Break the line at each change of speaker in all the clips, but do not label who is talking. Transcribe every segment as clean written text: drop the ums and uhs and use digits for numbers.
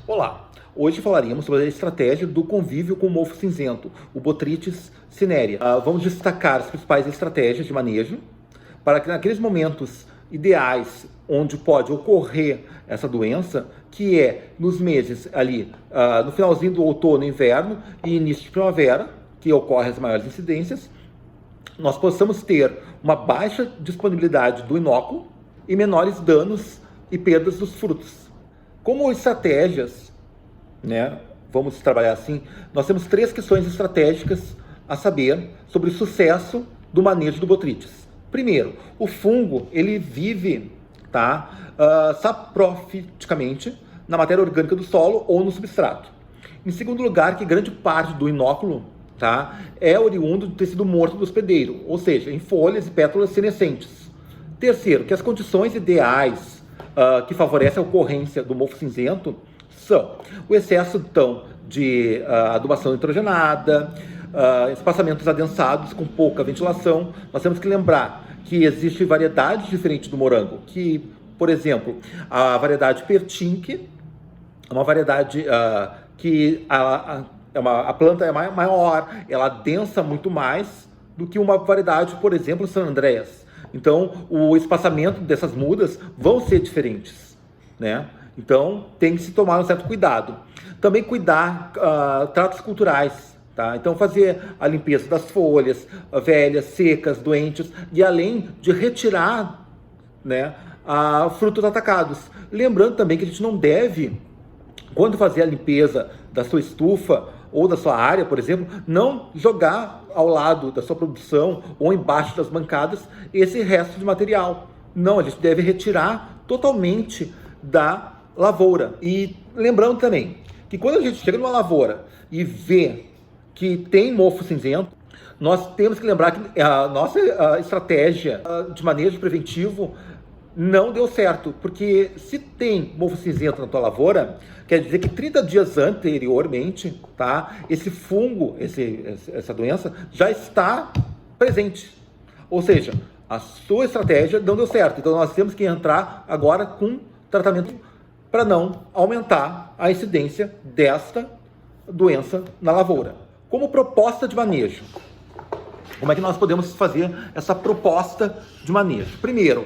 Olá, hoje falaremos sobre a estratégia do convívio com o mofo cinzento, o Botrytis cinerea. Vamos destacar as principais estratégias de manejo para que naqueles momentos ideais onde pode ocorrer essa doença, que é nos meses ali, no finalzinho do outono e inverno e início de primavera, que ocorrem as maiores incidências, nós possamos ter uma baixa disponibilidade do inóculo e menores danos e perdas dos frutos. Como estratégias, né, vamos trabalhar assim, nós temos 3 questões estratégicas a saber sobre o sucesso do manejo do Botrytis. Primeiro, o fungo, ele vive, saprofiticamente na matéria orgânica do solo ou no substrato. Em segundo lugar, que grande parte do inóculo, é oriundo do tecido morto do hospedeiro, ou seja, em folhas e pétalas senescentes. Terceiro, que as condições ideais que favorecem a ocorrência do mofo cinzento são o excesso, então, de adubação nitrogenada, espaçamentos adensados com pouca ventilação. Nós temos que lembrar que existe variedades diferentes do morango, que, por exemplo, a variedade Pertinque é uma variedade que a planta é maior, ela adensa muito mais do que uma variedade, por exemplo, San Andreas. Então, o espaçamento dessas mudas vão ser diferentes, né? Então, tem que se tomar um certo cuidado. Também cuidar tratos culturais, tá? Então, fazer a limpeza das folhas velhas, secas, doentes, e além de retirar, né, frutos atacados. Lembrando também que a gente não deve, quando fazer a limpeza da sua estufa ou da sua área, por exemplo, não jogar ao lado da sua produção ou embaixo das bancadas esse resto de material. Não, a gente deve retirar totalmente da lavoura. E lembrando também que quando a gente chega numa lavoura e vê que tem mofo cinzento, nós temos que lembrar que a nossa estratégia de manejo preventivo não deu certo, porque se tem mofo cinzento na tua lavoura, quer dizer que 30 dias anteriormente, esse fungo, essa doença, já está presente. Ou seja, a sua estratégia não deu certo. Então nós temos que entrar agora com tratamento para não aumentar a incidência desta doença na lavoura. Como proposta de manejo, como é que nós podemos fazer essa proposta de manejo? Primeiro,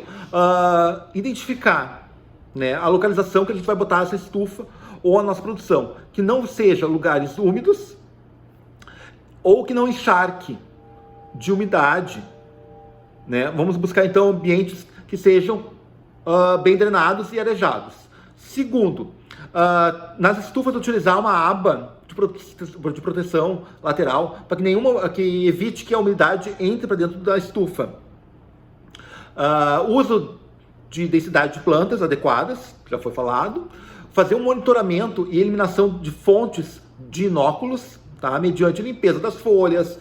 identificar, né, a localização que a gente vai botar essa estufa ou a nossa produção, que não seja lugares úmidos ou que não encharque de umidade, né? Vamos buscar então ambientes que sejam bem drenados e arejados. Segundo, nas estufas utilizar uma aba de proteção lateral para que evite que a umidade entre para dentro da estufa. Uso de densidade de plantas adequadas, já foi falado. Fazer um monitoramento e eliminação de fontes de inóculos, mediante limpeza das folhas,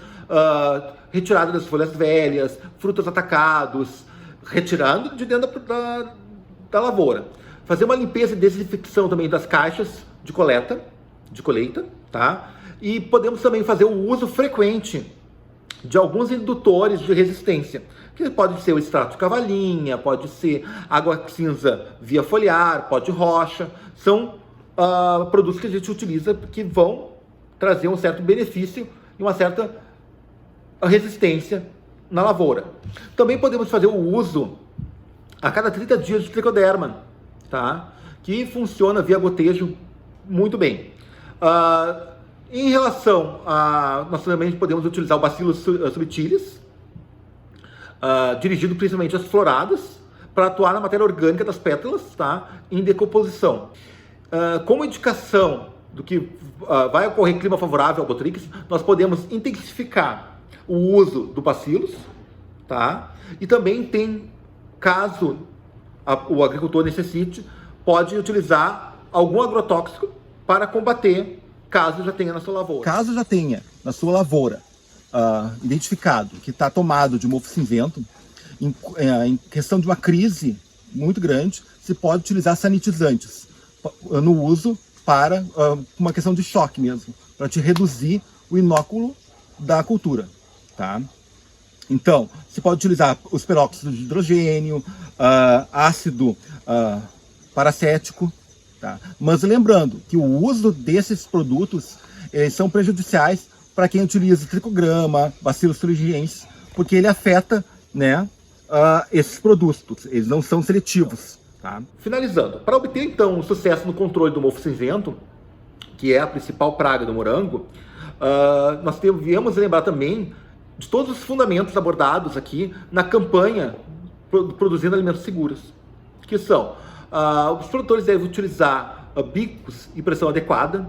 retirada das folhas velhas, frutos atacados, retirando de dentro da lavoura. Fazer uma limpeza e desinfecção também das caixas de colheita, E podemos também fazer o uso frequente de alguns indutores de resistência, que pode ser o extrato de cavalinha, pode ser água cinza via foliar, pó de rocha. São produtos que a gente utiliza que vão trazer um certo benefício e uma certa resistência na lavoura. Também podemos fazer o uso a cada 30 dias de tricoderma, que funciona via gotejo muito bem. Em relação nós também podemos utilizar o Bacillus subtilis, dirigido principalmente às floradas, para atuar na matéria orgânica das pétalas, em decomposição. Como indicação do que vai ocorrer clima favorável ao Botrytis, nós podemos intensificar o uso do Bacillus, E também tem, caso o agricultor necessite, pode utilizar algum agrotóxico para combater, caso já tenha na sua lavoura.
Caso já tenha na sua lavoura identificado que está tomado de mofo cinzento, em questão de uma crise muito grande, se pode utilizar sanitizantes no uso para uma questão de choque mesmo, para te reduzir o inóculo da cultura, Então, se pode utilizar os peróxidos de hidrogênio, ácido paracético, Tá? Mas lembrando que o uso desses produtos são prejudiciais para quem utiliza tricograma, Bacillus thuringiensis, porque ele afeta, né, esses produtos, eles não são seletivos. Tá?
Finalizando, para obter então um sucesso no controle do mofo cinzento, que é a principal praga do morango, nós devemos lembrar também de todos os fundamentos abordados aqui na campanha Produzindo Alimentos Seguros, que são, os produtores devem utilizar bicos e pressão adequada,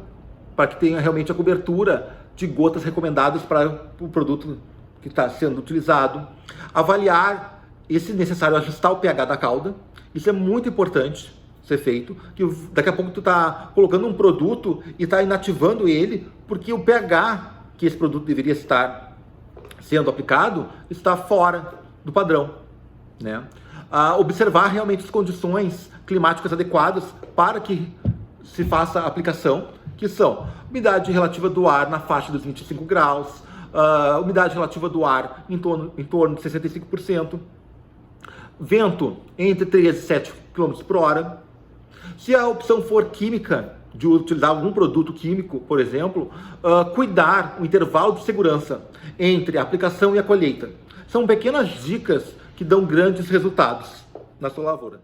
para que tenha realmente a cobertura de gotas recomendadas para o produto que está sendo utilizado, avaliar e, se necessário, ajustar o pH da cauda. Isso é muito importante ser feito, que daqui a pouco tu está colocando um produto e está inativando ele, porque o pH que esse produto deveria estar sendo aplicado está fora do padrão, né? Observar realmente as condições climáticas adequadas para que se faça a aplicação, que são umidade relativa do ar na faixa dos 25 graus, umidade relativa do ar em torno de 65%, vento entre 3 e 7 km por hora. Se a opção for química, de utilizar algum produto químico, por exemplo, cuidar o intervalo de segurança entre a aplicação e a colheita. São pequenas dicas que dão grandes resultados na sua lavoura.